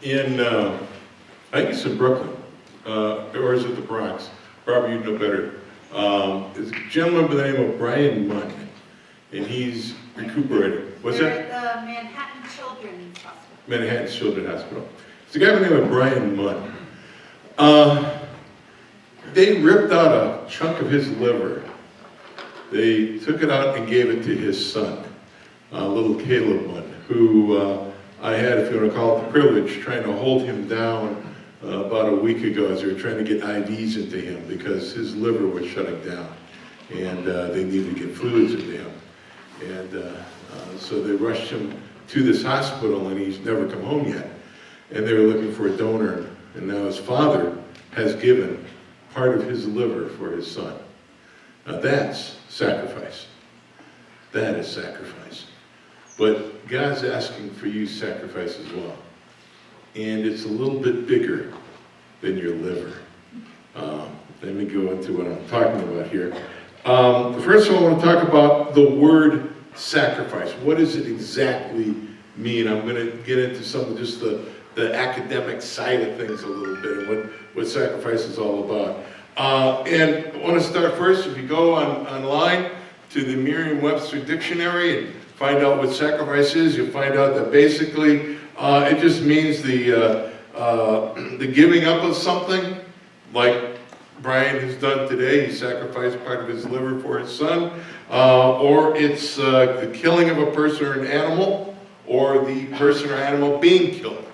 in, I think it's in Brooklyn, or is it the Bronx? Barbara, you'd know better. There's a gentleman by the name of Brian Munn, and he's recuperating. What's that? The Manhattan Children's Hospital. Manhattan Children's Hospital. It's a guy by the name of Brian Munn. They ripped out a chunk of his liver. They took it out and gave it to his son, little Caleb Munn, who I had, if you want to call it the privilege, trying to hold him down about a week ago as they were trying to get IVs into him because his liver was shutting down and they needed to get fluids into him. And so they rushed him to this hospital and he's never come home yet. And they were looking for a donor, and now his father has given part of his liver for his son. Now that's sacrifice. That is sacrifice. But God's asking for you sacrifice as well. And it's a little bit bigger than your liver. Let me go into what I'm talking about here. First of all, I want to talk about the word sacrifice. What does it exactly mean? I'm going to get into some of just the academic side of things a little bit and what sacrifice is all about. And I want to start first, if you go online to the Merriam-Webster Dictionary and find out what sacrifice is, you'll find out that basically it just means the giving up of something, like Brian has done today. He sacrificed part of his liver for his son. Or it's the killing of a person or an animal, or the person or animal being killed.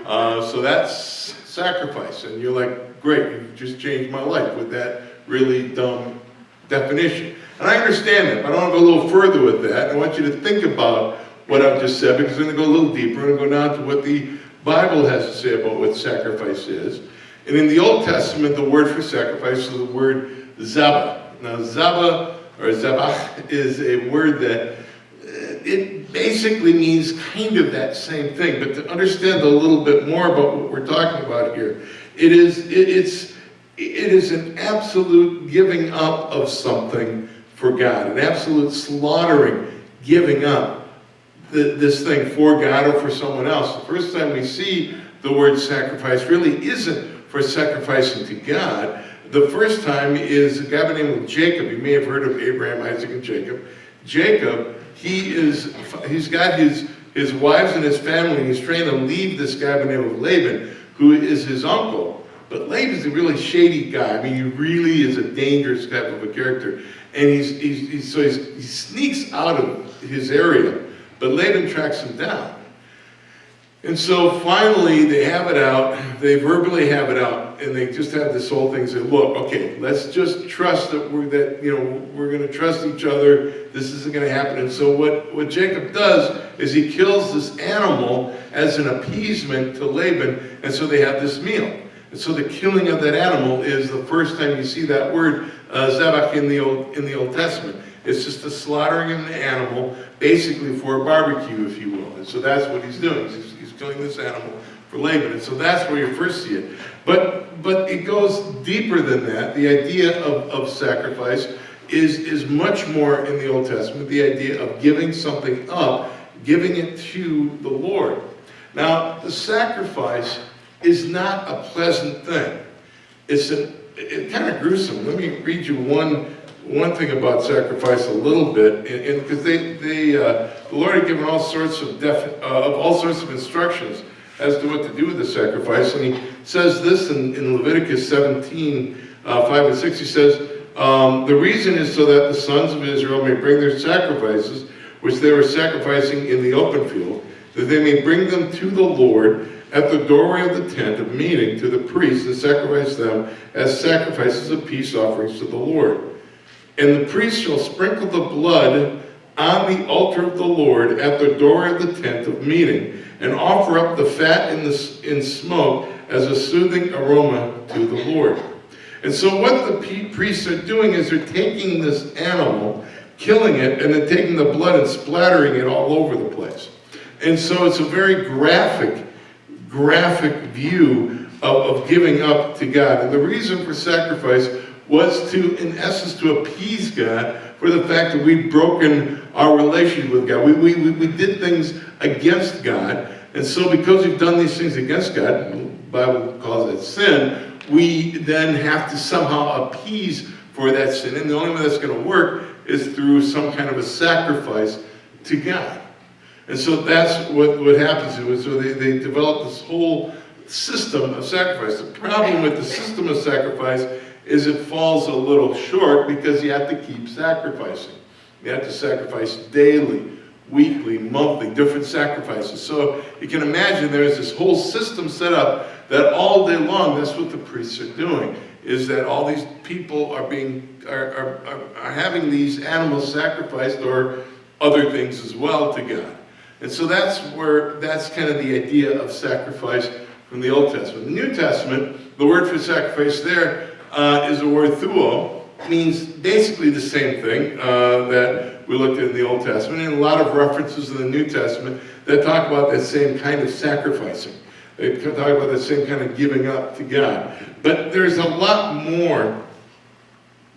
So that's sacrifice. And you're like, great, you've just changed my life with that really dumb definition. And I understand that, but I want to go a little further with that. I want you to think about what I've just said, because I'm going to go a little deeper and go down to what the Bible has to say about what sacrifice is. And in the Old Testament, the word for sacrifice is the word zabah. Now, zabah, or zabach, is a word that it basically means kind of that same thing. But to understand a little bit more about what we're talking about here, it is an absolute giving up of something for God, an absolute slaughtering, giving up this thing for God or for someone else. The first time we see the word sacrifice really isn't for sacrificing to God. The first time is a guy by the name of Jacob. You may have heard of Abraham, Isaac, and Jacob. Jacob, he's got his wives and his family, and he's trying to leave this guy by the name of Laban, who is his uncle. But Laban's a really shady guy. I mean, he really is a dangerous type of a character. And he sneaks out of his area, but Laban tracks him down. And so finally they have it out, they verbally have it out, and they just have this whole thing say, look, okay, let's just trust that we're going to trust each other, this isn't going to happen. And so what Jacob does is he kills this animal as an appeasement to Laban, and so they have this meal. And so the killing of that animal is the first time you see that word zabach in the Old Testament. It's just the slaughtering of an animal, basically for a barbecue, if you will. And so that's what he's doing. He's killing this animal for Laban. And so that's where you first see it. But it goes deeper than that. The idea of sacrifice is much more in the Old Testament. The idea of giving something up, giving it to the Lord. Now, the sacrifice is not a pleasant thing. It's kind of gruesome. Let me read you one thing about sacrifice a little bit, because the Lord had given all sorts of instructions as to what to do with the sacrifice, and He says this in Leviticus 17, 5 and 6. He says, the reason is so that the sons of Israel may bring their sacrifices, which they were sacrificing in the open field, that they may bring them to the Lord at the doorway of the tent of meeting to the priests, and sacrifice them as sacrifices of peace offerings to the Lord. And the priest shall sprinkle the blood on the altar of the Lord at the doorway of the tent of meeting, and offer up the fat in smoke as a soothing aroma to the Lord. And so what the priests are doing is they're taking this animal, killing it, and then taking the blood and splattering it all over the place. And so it's a very graphic view of giving up to God. And the reason for sacrifice was to, in essence, to appease God for the fact that we'd broken our relationship with God. We did things against God, And so because we've done these things against God, the Bible calls it sin, we then have to somehow appease for that sin. And the only way that's going to work is through some kind of a sacrifice to God. And so that's what happens. So they develop this whole system of sacrifice. The problem with the system of sacrifice is it falls a little short because you have to keep sacrificing. You have to sacrifice daily, weekly, monthly, different sacrifices. So you can imagine there's this whole system set up that all day long, that's what the priests are doing, is that all these people are having these animals sacrificed, or other things as well, to God. And so that's kind of the idea of sacrifice from the Old Testament. The New Testament, the word for sacrifice there is the word thuo. It means basically the same thing that we looked at in the Old Testament, and a lot of references in the New Testament that talk about that same kind of sacrificing. They talk about that same kind of giving up to God. But there's a lot more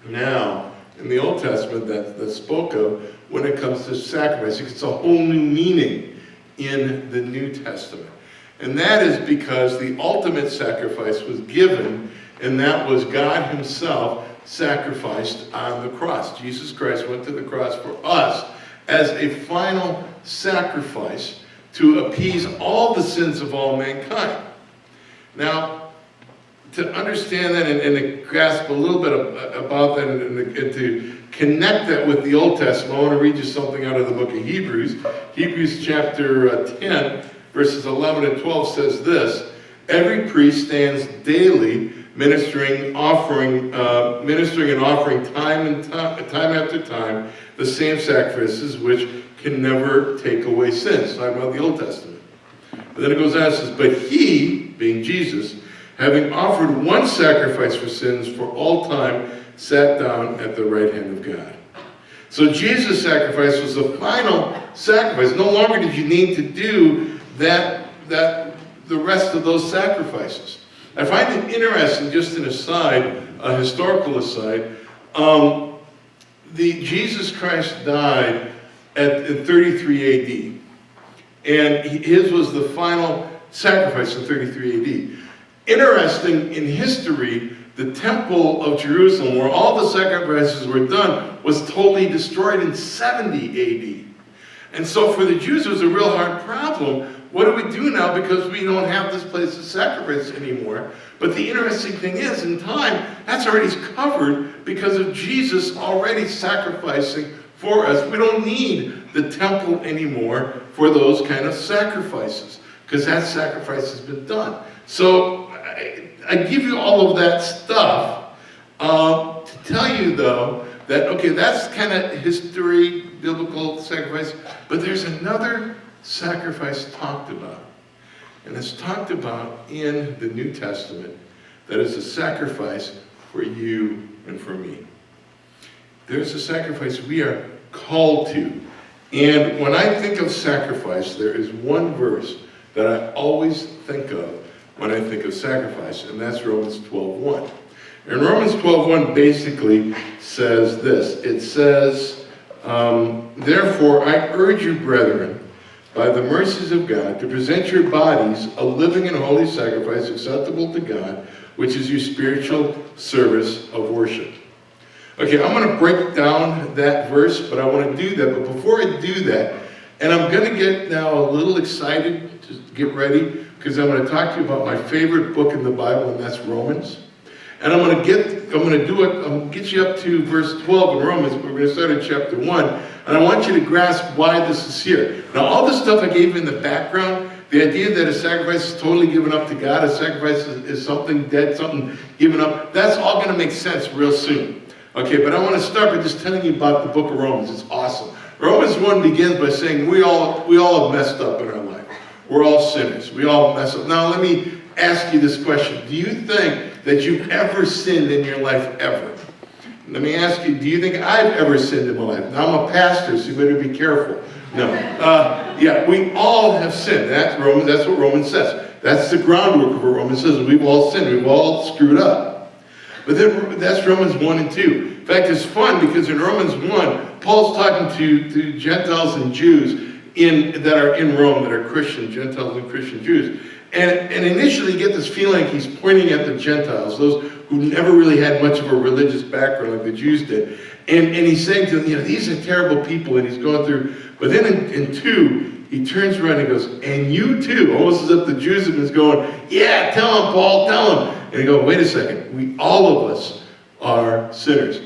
now in the Old Testament that's spoke of when it comes to sacrificing. It's a whole new meaning in the New Testament. And that is because the ultimate sacrifice was given, and that was God himself sacrificed on the cross. Jesus Christ went to the cross for us as a final sacrifice to appease all the sins of all mankind. Now, to understand that and to grasp a little bit about that and to connect that with the Old Testament, I want to read you something out of the book of Hebrews. Hebrews chapter 10, verses 11 and 12 says this: "Every priest stands daily ministering and offering time after time the same sacrifices which can never take away sins." Talking about the Old Testament. But then it goes on and says, "But he," being Jesus, "having offered one sacrifice for sins for all time, sat down at the right hand of God." So Jesus' sacrifice was the final sacrifice. No longer did you need to do the rest of those sacrifices. I find it interesting, just an aside, a historical aside, Jesus Christ died in 33 AD. And his was the final sacrifice in 33 AD. Interesting, in history, the temple of Jerusalem, where all the sacrifices were done, was totally destroyed in 70 AD. And so for the Jews, it was a real hard problem. What do we do now, because we don't have this place to sacrifice anymore? But the interesting thing is, in time, that's already covered because of Jesus already sacrificing for us. We don't need the temple anymore for those kind of sacrifices, because that sacrifice has been done. So I give you all of that stuff to tell you, though, that, okay, that's kind of history, biblical sacrifice, but there's another sacrifice talked about. And it's talked about in the New Testament that is a sacrifice for you and for me. There's a sacrifice we are called to. And when I think of sacrifice, there is one verse that I always think of when I think of sacrifice, and that's Romans 12:1. And Romans 12:1 basically says this. It says, "Therefore I urge you, brethren, by the mercies of God, to present your bodies a living and holy sacrifice acceptable to God, which is your spiritual service of worship." Okay, I'm going to break down that verse, but I want to do that. But before I do that, and I'm going to get now a little excited, just get ready, because I'm going to talk to you about my favorite book in the Bible, and that's Romans. And I'm going to get you up to verse 12 in Romans. We're going to start in chapter 1. And I want you to grasp why this is here. Now, all the stuff I gave you in the background, the idea that a sacrifice is totally given up to God, a sacrifice is something dead, something given up, that's all going to make sense real soon. Okay, but I want to start by just telling you about the book of Romans. It's awesome. Romans 1 begins by saying we all have messed up in our life. We're all sinners. We all mess up. Now, let me ask you this question. Do you think that you've ever sinned in your life, ever? Let me ask you, do you think I've ever sinned in my life? Now, I'm a pastor, so you better be careful. No. Yeah, we all have sinned. That's what Romans says. That's the groundwork of what Romans says. We've all sinned. We've all screwed up. But then that's Romans 1 and 2. In fact, it's fun because in Romans 1, Paul's talking to Gentiles and Jews, that are in Rome, that are Christian, Gentiles and Christian Jews. And initially you get this feeling he's pointing at the Gentiles, those who never really had much of a religious background like the Jews did. And he's saying to them, these are terrible people, and he's going through. But then in 2, he turns around and he goes, and you too, almost as if the Jews have been going, yeah, tell him, Paul, tell him. And he goes, wait a second, all of us are sinners.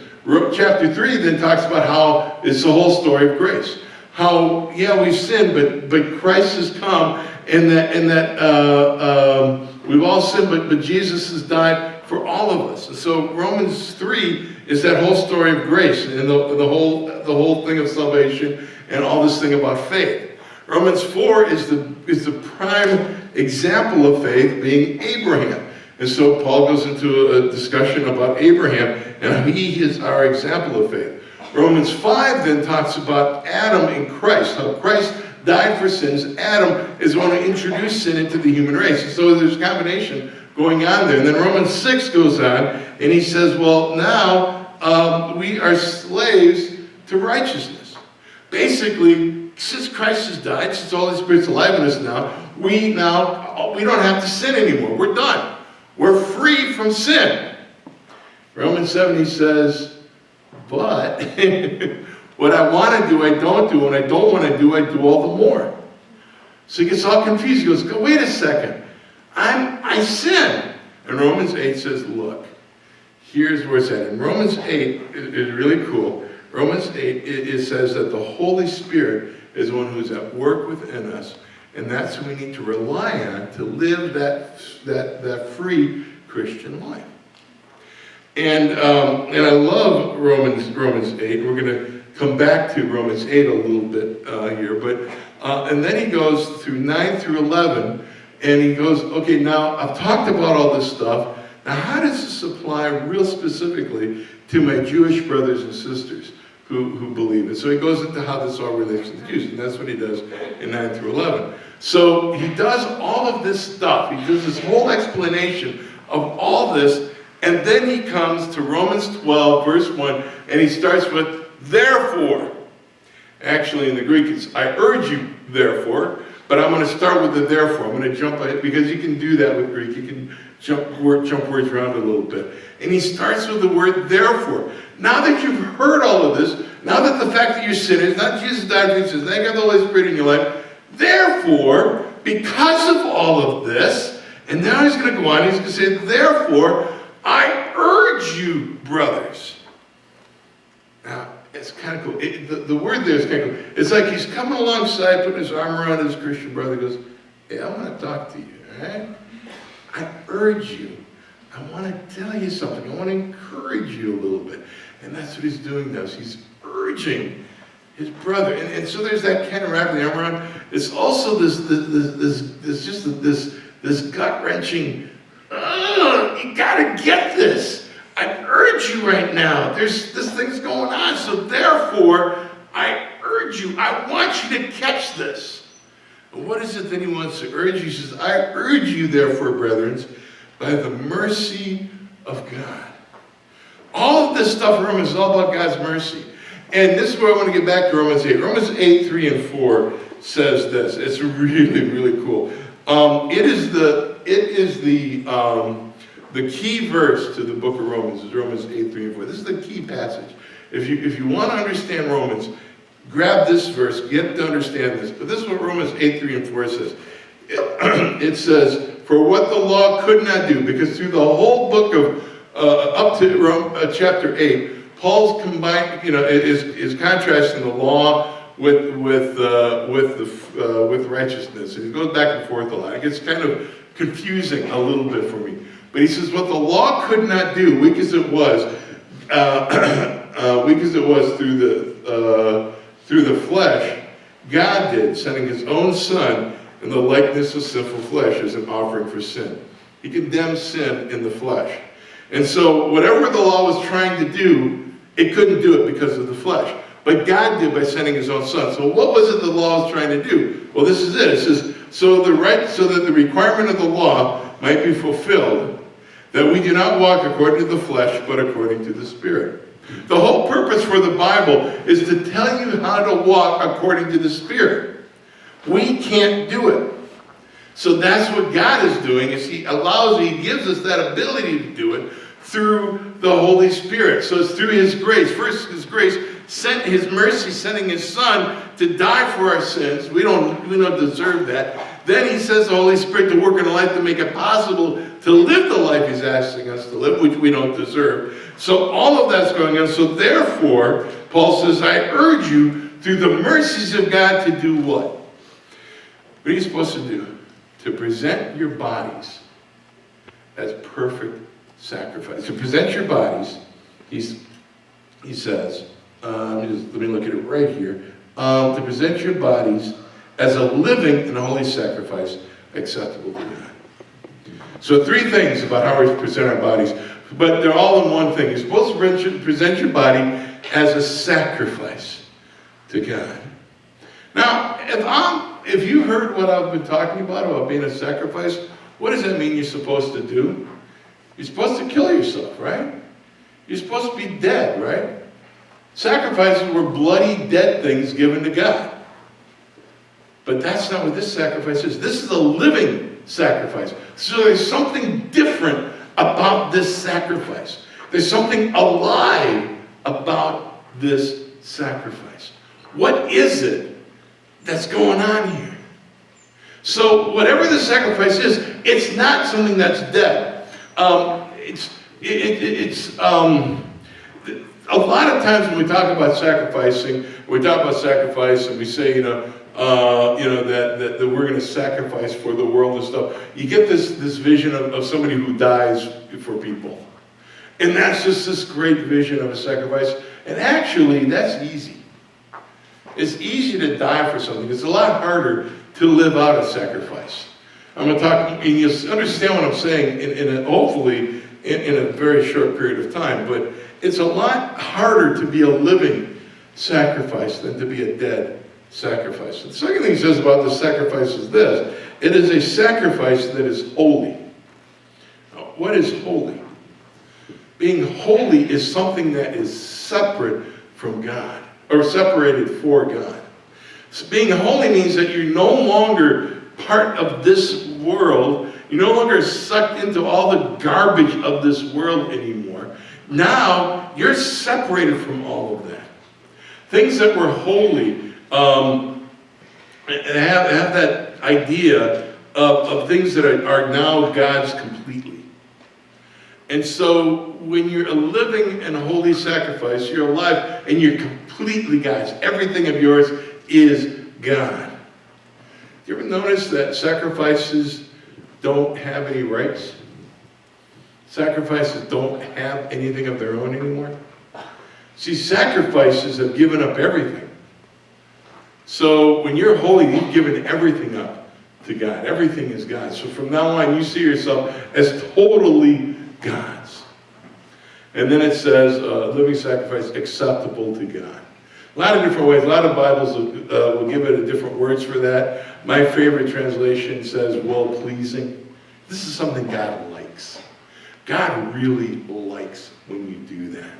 Chapter 3 then talks about how it's the whole story of grace. How, yeah, we've sinned, but Christ has come, and that we've all sinned, but Jesus has died for all of us. And so Romans 3 is that whole story of grace and the whole thing of salvation and all this thing about faith. Romans 4 is the prime example of faith, being Abraham. And so Paul goes into a discussion about Abraham and how he is our example of faith. Romans 5 then talks about Adam and Christ, how Christ died for sins. Adam is the one who introduced sin into the human race. And so there's a combination going on there. And then Romans 6 goes on and he says, well, now we are slaves to righteousness. Basically, since Christ has died, since the Holy Spirit's alive in us now, we don't have to sin anymore. We're done. We're free from sin. Romans 7, he says, but what I want to do, I don't do. What I don't want to do, I do all the more. So he gets all confused. He goes, wait a second. I sin. And Romans 8 says, look, here's where it's at. And Romans 8 is really cool. Romans 8, it says that the Holy Spirit is the one who's at work within us. And that's who we need to rely on to live that free Christian life. And I love Romans 8. We're going to come back to Romans 8 a little bit here. But and then he goes through 9 through 11. And he goes, okay, now I've talked about all this stuff. Now how does this apply real specifically to my Jewish brothers and sisters who believe it? So he goes into how this all relates to the Jews. And that's what he does in 9 through 11. So he does all of this stuff. He does this whole explanation of all this. And then he comes to Romans 12, verse 1, and he starts with, therefore. Actually, in the Greek, it's, I urge you, therefore. But I'm going to start with the therefore. I'm going to jump ahead, because you can do that with Greek. You can jump words around a little bit. And he starts with the word therefore. Now that you've heard all of this, now that the fact that you're sinners, not Jesus died for you, says, now you got the Holy Spirit in your life, therefore, because of all of this, and now he's going to go on, he's going to say, therefore, I urge you, brothers. Now, it's kind of cool. The word there is kind of cool. It's like he's coming alongside, putting his arm around his Christian brother, goes, hey, I want to talk to you, all right? I urge you. I want to tell you something. I want to encourage you a little bit. And that's what he's doing now. He's urging his brother. And so there's that kind of wrapping the arm around. It's also this gut-wrenching, you gotta get this. I urge you right now. This thing's going on. So therefore, I urge you. I want you to catch this. And what is it that he wants to urge you? He says, I urge you, therefore, brethren, by the mercy of God. All of this stuff in Romans is all about God's mercy. And this is where I want to get back to Romans 8. Romans 8, 3 and 4 says this. It's really, really cool. It is the key verse to the book of Romans is Romans 8, 3 and 4. This is the key passage. If you want to understand Romans, grab this verse, get to understand this. But this is what Romans 8, 3 and 4 says. It says, for what the law could not do, because through the whole book of, up to chapter 8, Paul's combined, is contrasting the law with righteousness. And he goes back and forth a lot. It gets kind of confusing a little bit for me. But he says, what the law could not do, weak as it was through the flesh, God did, sending his own Son in the likeness of sinful flesh as an offering for sin. He condemned sin in the flesh. And so whatever the law was trying to do, it couldn't do it because of the flesh. But God did by sending his own Son. So what was it the law was trying to do? Well, this is it. It says, so that the requirement of the law might be fulfilled, that we do not walk according to the flesh, but according to the Spirit. The whole purpose for the Bible is to tell you how to walk according to the Spirit. We can't do it. So that's what God is doing, is He gives us that ability to do it through the Holy Spirit. So it's through His grace. First, His grace sent His mercy, sending His Son to die for our sins. We don't deserve that. Then He sends the Holy Spirit to work in our life to make it possible to live the life He's asking us to live, which we don't deserve. So all of that's going on. So therefore, Paul says, I urge you through the mercies of God to do what? What are you supposed to do? To present your bodies as perfect sacrifice. To present your bodies, he says, let me look at it right here. To present your bodies as a living and holy sacrifice acceptable to God. So 3 things about how we present our bodies, but they're all in one thing. You're supposed to present your body as a sacrifice to God. Now, if you heard what I've been talking about being a sacrifice, what does that mean you're supposed to do? You're supposed to kill yourself, right? You're supposed to be dead, right? Sacrifices were bloody, dead things given to God. But that's not what this sacrifice is. This is a living sacrifice. So there's something different about this sacrifice. There's something alive about this sacrifice. What is it that's going on here? So whatever the sacrifice is, it's not something that's dead. A lot of times when we talk about sacrificing, and we say, that we're going to sacrifice for the world and stuff. You get this vision of somebody who dies for people. And that's just this great vision of a sacrifice. And actually, that's easy. It's easy to die for something. It's a lot harder to live out a sacrifice. I'm going to talk, and you'll understand what I'm saying hopefully in a very short period of time. But it's a lot harder to be a living sacrifice than to be a dead sacrifice. The second thing he says about the sacrifice is this: it is a sacrifice that is holy. Now, what is holy? Being holy is something that is separate from God, or separated for God. So being holy means that you're no longer part of this world. You're no longer sucked into all the garbage of this world anymore. Now, you're separated from all of that. Things that were holy have that idea of things that are now God's completely. And so when you're a living and holy sacrifice, you're alive and you're completely God's. Everything of yours is God. Do you ever notice that sacrifices don't have any rights? Sacrifices don't have anything of their own anymore. See, sacrifices have given up everything. So when you're holy, you've given everything up to God. Everything is God. So from now on, you see yourself as totally God's. And then it says, living sacrifice acceptable to God. A lot of different ways. A lot of Bibles will give it different words for that. My favorite translation says well-pleasing. This is something God likes. God really likes when you do that.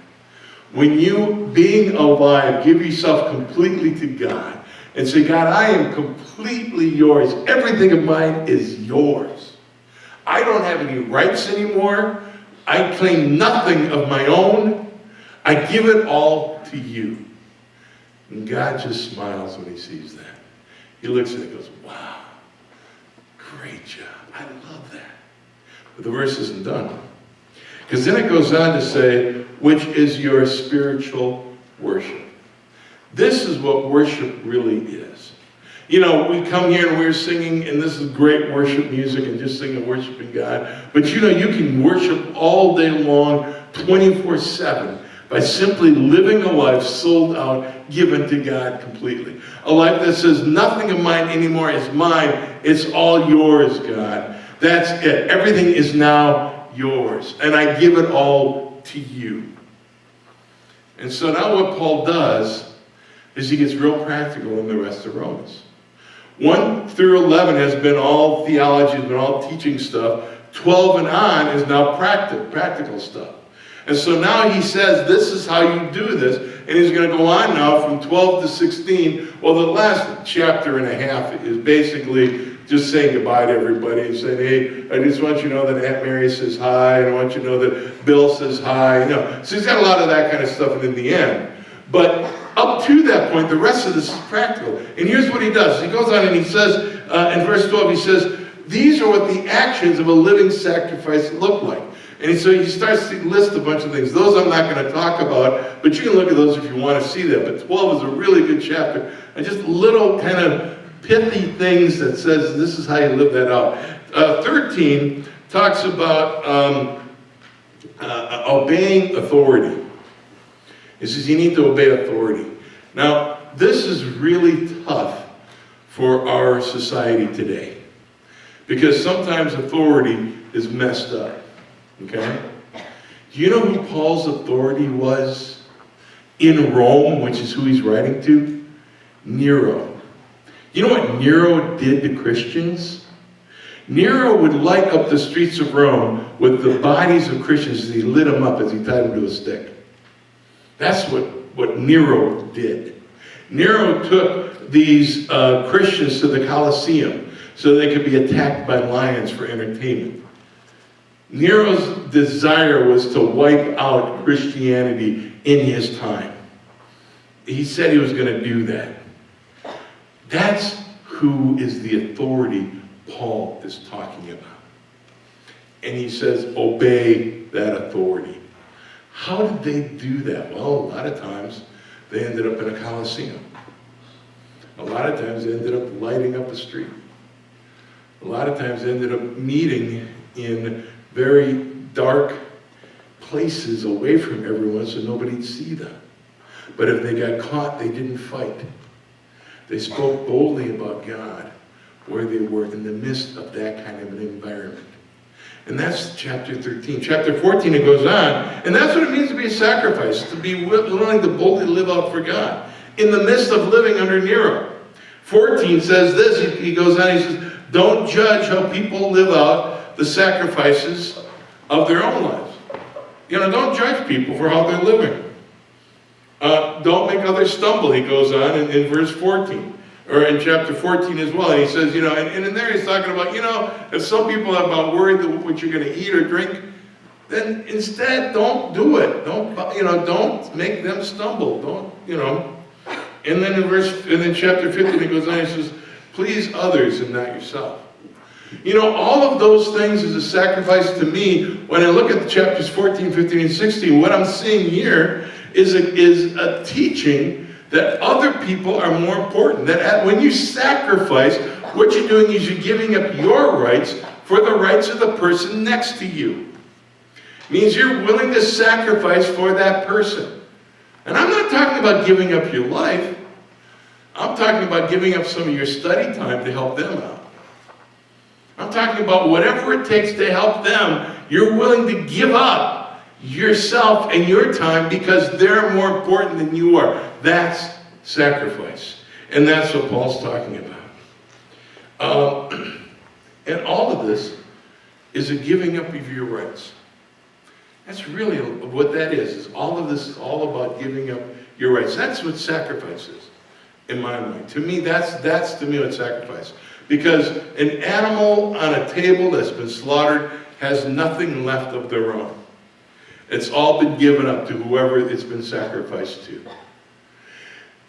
When you, being alive, give yourself completely to God and say, God, I am completely yours. Everything of mine is yours. I don't have any rights anymore. I claim nothing of my own. I give it all to you. And God just smiles when he sees that. He looks at it and goes, wow, great job. I love that. But the verse isn't done. Because then it goes on to say, which is your spiritual worship. This is what worship really is. You know, we come here and we're singing, and this is great worship music and just singing, worshiping God. But you know, you can worship all day long, 24/7, by simply living a life sold out, given to God completely. A life that says, nothing of mine anymore is mine. It's all yours, God. That's it. Everything is now yours. And I give it all to you. And so now what Paul does is he gets real practical in the rest of Romans. 1 through 11 has been all theology, has been all teaching stuff. 12 and on is now practical stuff. And so now he says, this is how you do this. And he's going to go on now from 12 to 16. Well, the last chapter and a half is basically just saying goodbye to everybody and saying, hey, I just want you to know that Aunt Mary says hi, and I want you to know that Bill says hi. You know, so he's got a lot of that kind of stuff in the end. But up to that point, the rest of this is practical. And here's what he does. He goes on and he says, in verse 12, he says, these are what the actions of a living sacrifice look like. And so he starts to list a bunch of things. Those I'm not going to talk about, but you can look at those if you want to see that. But 12 is a really good chapter. And just little kind of pithy things that says this is how you live that out. 13 talks about obeying authority. It says you need to obey authority. Now, this is really tough for our society today, because sometimes authority is messed up. Okay? Do you know who Paul's authority was in Rome, which is who he's writing to? Nero. You know what Nero did to Christians? Nero would light up the streets of Rome with the bodies of Christians as he lit them up as he tied them to a stick. That's what Nero did. Nero took these Christians to the Colosseum so they could be attacked by lions for entertainment. Nero's desire was to wipe out Christianity in his time. He said he was going to do that. That's who is the authority Paul is talking about. And he says, obey that authority. How did they do that? Well, a lot of times they ended up in a Colosseum. A lot of times they ended up lighting up a street. A lot of times they ended up meeting in very dark places away from everyone so nobody'd see them. But if they got caught, they didn't fight. They spoke boldly about God where they were in the midst of that kind of an environment. And that's chapter 13. Chapter 14, it goes on, and that's what it means to be a sacrifice, to be willing to boldly live out for God in the midst of living under Nero. 14 says this, he goes on, he says, don't judge how people live out the sacrifices of their own lives. You know, don't judge people for how they're living. Don't make others stumble, he goes on in verse 14. Or in chapter 14 as well. And he says, you know, and in there he's talking about, you know, if some people are about worried that what you're going to eat or drink, then instead don't do it. Don't make them stumble. Don't, you know. And then in chapter 15 it goes on, he says, please others and not yourself. You know, all of those things is a sacrifice to me. When I look at the chapters 14, 15, and 16, what I'm seeing here is a teaching that other people are more important. That when you sacrifice, what you're doing is you're giving up your rights for the rights of the person next to you. It means you're willing to sacrifice for that person. And I'm not talking about giving up your life. I'm talking about giving up some of your study time to help them out. I'm talking about whatever it takes to help them. You're willing to give up yourself and your time because they're more important than you are. That's sacrifice. And that's what Paul's talking about. And all of this is a giving up of your rights. That's really what that is all of this is all about giving up your rights. That's what sacrifice is, in my mind. To me, that's to me what sacrifice. Because an animal on a table that's been slaughtered has nothing left of their own. It's all been given up to whoever it's been sacrificed to.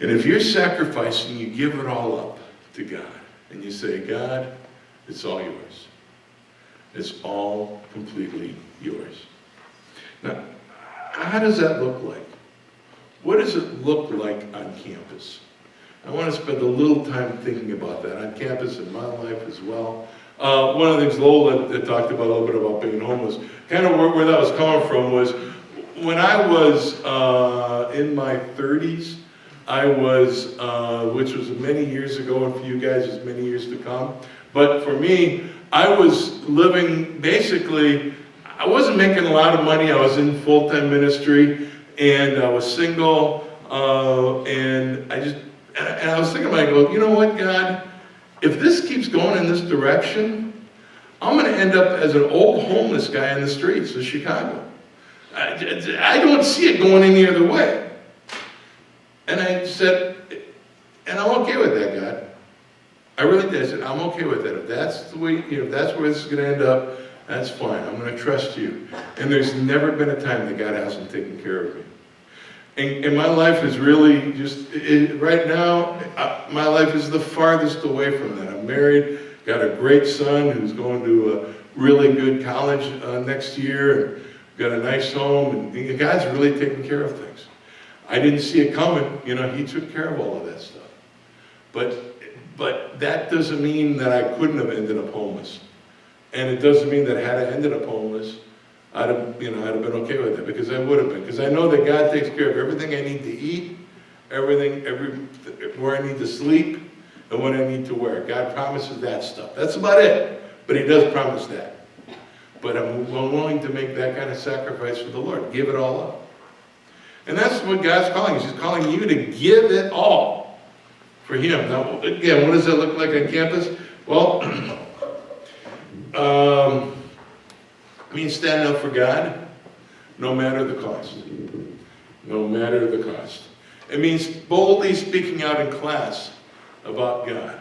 And if you're sacrificing, you give it all up to God. And you say, God, it's all yours. It's all completely yours. Now, how does that look like? What does it look like on campus? I want to spend a little time thinking about that on campus in my life as well. One of the things Lola had talked about a little bit about being homeless, kind of where that was coming from was when I was in my 30s, I was, which was many years ago, and for you guys it's many years to come. But for me, I was living basically, I wasn't making a lot of money. I was in full-time ministry, and I was single, and I was thinking about it, I go, you know what, God? If this keeps going in this direction, I'm going to end up as an old homeless guy in the streets of Chicago. I don't see it going any other way. And I said, and I'm okay with that, God. I really did. I said, I'm okay with that. If that's the way, if that's where this is going to end up, that's fine. I'm going to trust you. And there's never been a time that God hasn't taken care of me. And my life is really just, right now, my life is the farthest away from that. I'm married, got a great son who's going to a really good college next year, and got a nice home, and God's really taking care of things. I didn't see it coming, he took care of all of that stuff. But that doesn't mean that I couldn't have ended up homeless. And it doesn't mean that had I ended up homeless, I'd have been okay with it, because I would have been. Because I know that God takes care of everything I need to eat, where I need to sleep, and what I need to wear. God promises that stuff. That's about it. But He does promise that. But I'm willing to make that kind of sacrifice for the Lord. Give it all up. And that's what God's calling us. He's calling you to give it all for Him. Now, again, what does that look like on campus? Well, it means standing up for God, no matter the cost. No matter the cost. It means boldly speaking out in class about God.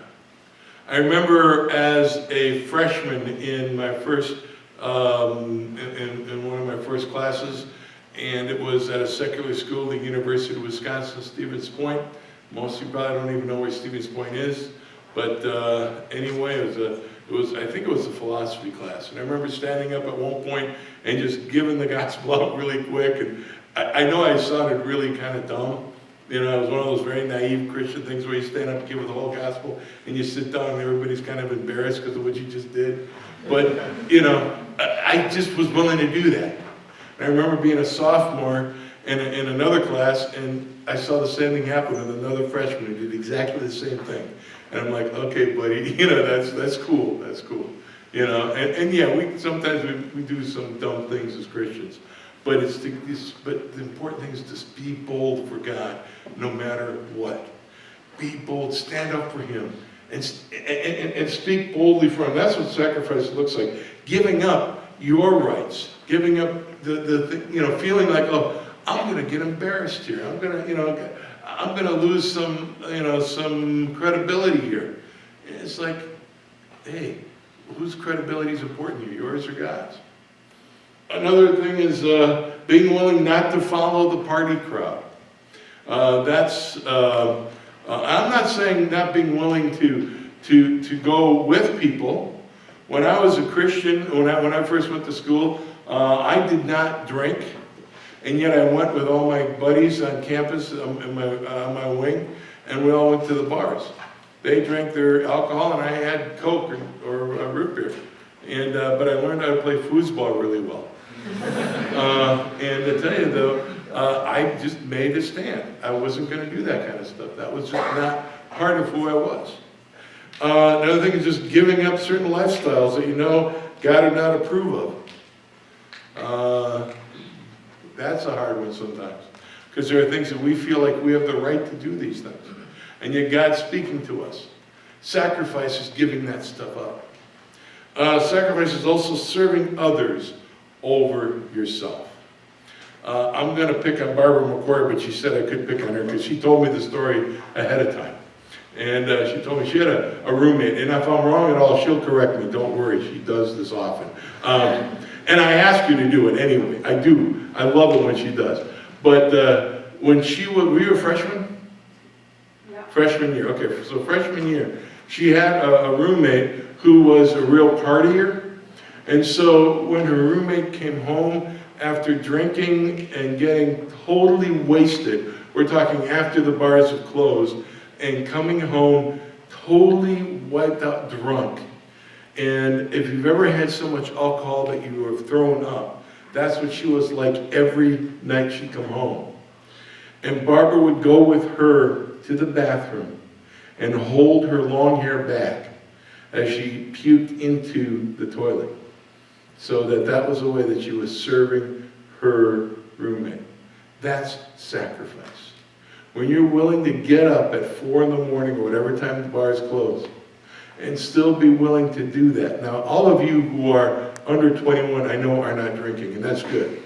I remember as a freshman in my first, in one of my first classes, and it was at a secular school, the University of Wisconsin, Stevens Point. Most of you probably don't even know where Stevens Point is, but anyway, I think it was a philosophy class. And I remember standing up at one point and just giving the gospel out really quick. And I know I sounded really kind of dumb. It was one of those very naive Christian things where you stand up and give the whole gospel and you sit down and everybody's kind of embarrassed because of what you just did. But, I just was willing to do that. And I remember being a sophomore in another class, and I saw the same thing happen with another freshman who did exactly the same thing. And I'm like, okay, buddy, that's cool, that's cool. And yeah, sometimes we do some dumb things as Christians. But but the important thing is to be bold for God, no matter what. Be bold, stand up for Him, and speak boldly for Him. That's what sacrifice looks like. Giving up your rights, giving up feeling like, oh, I'm going to get embarrassed here. I'm going to lose some credibility here. And it's like, hey, whose credibility is important to you, yours or God's? Another thing is being willing not to follow the party crowd. I'm not saying not being willing to go with people. When I was a Christian, when I first went to school, I did not drink. And yet I went with all my buddies on campus on my wing, and we all went to the bars. They drank their alcohol, and I had Coke or root beer. But I learned how to play foosball really well. And to tell you though, I just made a stand. I wasn't going to do that kind of stuff. That was just not part of who I was. Another thing is just giving up certain lifestyles that God would not approve of. That's a hard one sometimes, because there are things that we feel like we have the right to do these things, and yet God's speaking to us. Sacrifice is giving that stuff up. Sacrifice is also serving others over yourself. I'm going to pick on Barbara McCoy, but she said I could pick on her because she told me the story ahead of time. And she told me she had a roommate, and if I'm wrong at all, she'll correct me. Don't worry, she does this often. And I ask her to do it anyway. I do. I love it when she does. But when were you a freshman? Yeah. Freshman year. Okay, so freshman year, she had a roommate who was a real partier. And so when her roommate came home after drinking and getting totally wasted, we're talking after the bars have closed, and coming home totally wiped out drunk. And if you've ever had so much alcohol that you have thrown up, that's what she was like every night she'd come home. And Barbara would go with her to the bathroom and hold her long hair back as she puked into the toilet, so that was the way that she was serving her roommate. That's sacrifice. When you're willing to get up at 4 in the morning or whatever time the bars close, and still be willing to do that. Now, all of you who are under 21, I know, are not drinking, and that's good.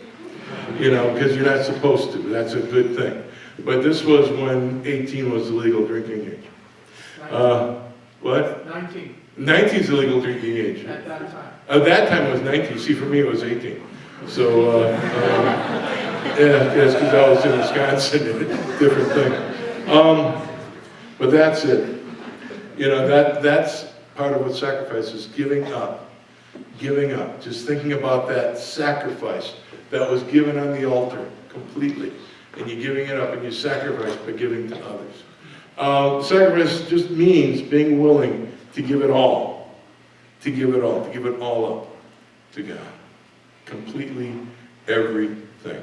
you know, because you're not supposed to. That's a good thing. But this was when 18 was the legal drinking age. What? 19 19 is the legal drinking age. at that time. At that time it was 19. See, for me it was 18. So, yeah, yes, because I was in Wisconsin, different thing. But that's it. You know, that's part of what sacrifice is, giving up. Giving up. Just thinking about that sacrifice that was given on the altar completely. And you're giving it up and you sacrifice by giving to others. Sacrifice just means being willing to give it all. To give it all. To give it all up to God. Completely everything.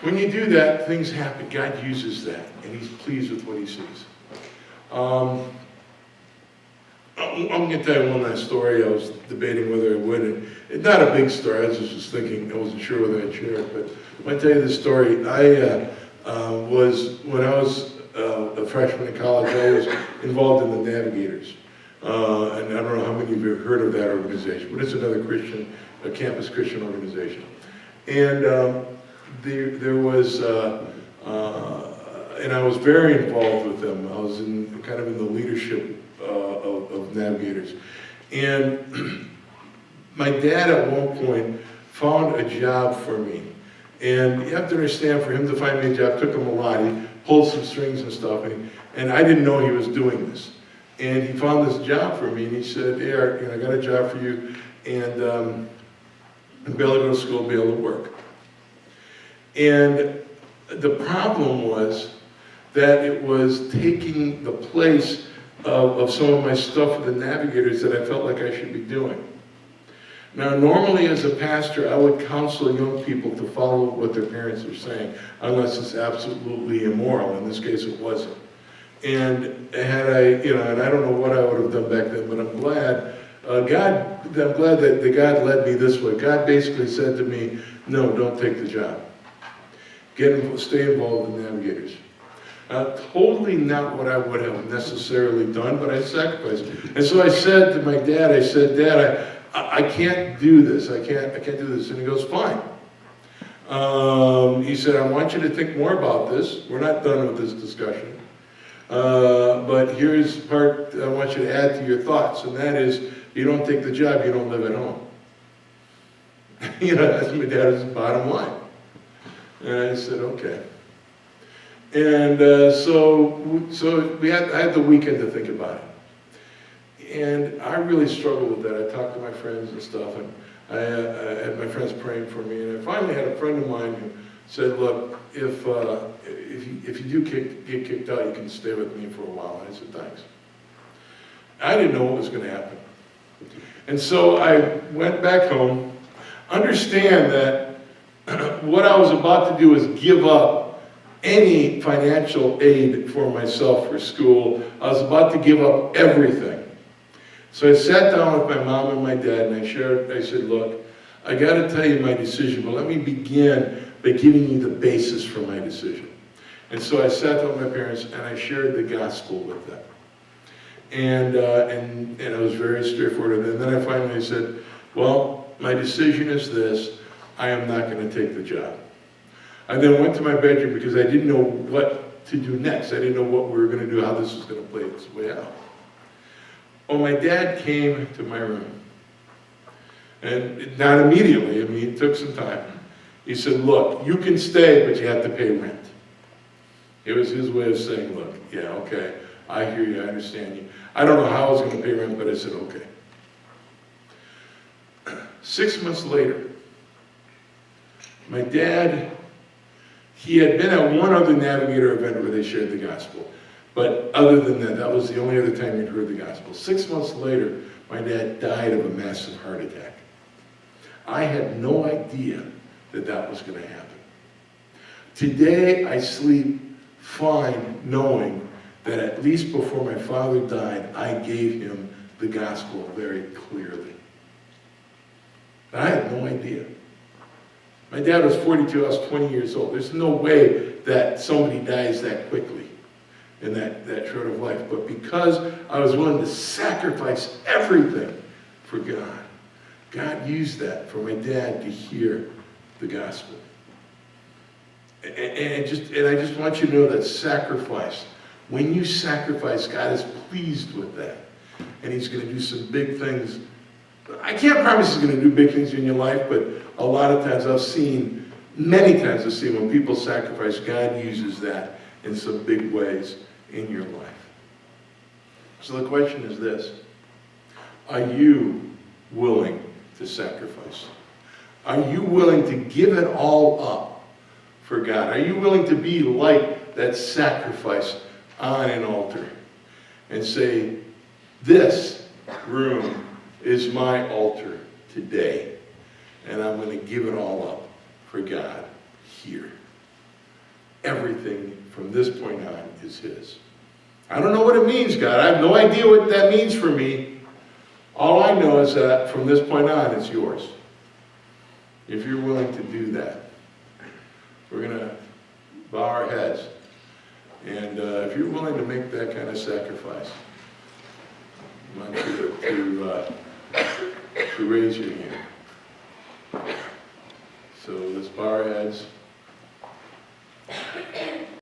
When you do that, things happen. God uses that, and He's pleased with what He sees. I'm going to tell you one last story. I was debating whether I would. And it's not a big story. I was just thinking, I wasn't sure whether I'd share it. But I'm going to tell you this story. When I was a freshman in college, I was involved in the Navigators. And I don't know how many of you have heard of that organization, but it's another Christian, a campus Christian organization. And there was, and I was very involved with them. I was kind of in the leadership of Navigators. And my dad at one point found a job for me. And you have to understand, for him to find me a job took him a lot. He pulled some strings and stuff, and I didn't know he was doing this. And he found this job for me, and he said, hey, Art, I got a job for you, and be able to go to school, be able to work. And the problem was that it was taking the place of some of my stuff with the Navigators that I felt like I should be doing. Now, normally as a pastor, I would counsel young people to follow what their parents are saying, unless it's absolutely immoral. In this case, it wasn't. And had I, and I don't know what I would have done back then, but I'm glad, I'm glad that God led me this way. God basically said to me, no, don't take the job. Stay involved in Navigators. Totally not what I would have necessarily done, but I sacrificed. And so I said to my dad, I said, Dad, I can't do this. I can't do this. And he goes, fine. He said, I want you to think more about this. We're not done with this discussion. But here's part I want you to add to your thoughts, and that is, you don't take the job, you don't live at home. That's my dad's bottom line. And I said, okay. And so I had the weekend to think about it. And I really struggled with that. I talked to my friends and stuff, and I had my friends praying for me. And I finally had a friend of mine who said, look, if you do get kicked out, you can stay with me for a while. And I said, thanks. I didn't know what was going to happen. And so I went back home. Understand that what I was about to do is give up any financial aid for myself for school. I was about to give up everything. So I sat down with my mom and my dad, and I said, look, I got to tell you my decision, but let me begin by giving you the basis for my decision. And so I sat down with my parents, and I shared the gospel with them. And I was very straightforward. And then I finally said, well, my decision is this. I am not going to take the job. I then went to my bedroom because I didn't know what to do next. I didn't know what we were going to do, how this was going to play its way out. Well, my dad came to my room. And not immediately. I mean, it took some time. He said, look, you can stay, but you have to pay rent. It was his way of saying, look, yeah, okay, I hear you, I understand you. I don't know how I was going to pay rent, but I said, okay. 6 months later, my dad, he had been at one other Navigator event where they shared the gospel. But other than that, that was the only other time he'd heard the gospel. 6 months later, my dad died of a massive heart attack. I had no idea that that was going to happen. Today, I sleep fine knowing that at least before my father died, I gave him the gospel very clearly. But I had no idea. My dad was 42, I was 20 years old. There's no way that somebody dies that quickly in that short of life. But because I was willing to sacrifice everything for God, God used that for my dad to hear the gospel. And I just want you to know that sacrifice, when you sacrifice, God is pleased with that. And he's going to do some big things. I can't promise he's going to do big things in your life, but a lot of times many times I've seen when people sacrifice, God uses that in some big ways in your life. So the question is this: are you willing to sacrifice? Are you willing to give it all up for God? Are you willing to be like that sacrifice on an altar and say, this room is my altar today, and I'm going to give it all up for God here. Everything from this point on is his. I don't know what it means, God. I have no idea what that means for me. All I know is that from this point on, it's yours. If you're willing to do that, we're going to bow our heads. And if you're willing to make that kind of sacrifice, I want you to raise your hand. So let's bow our heads.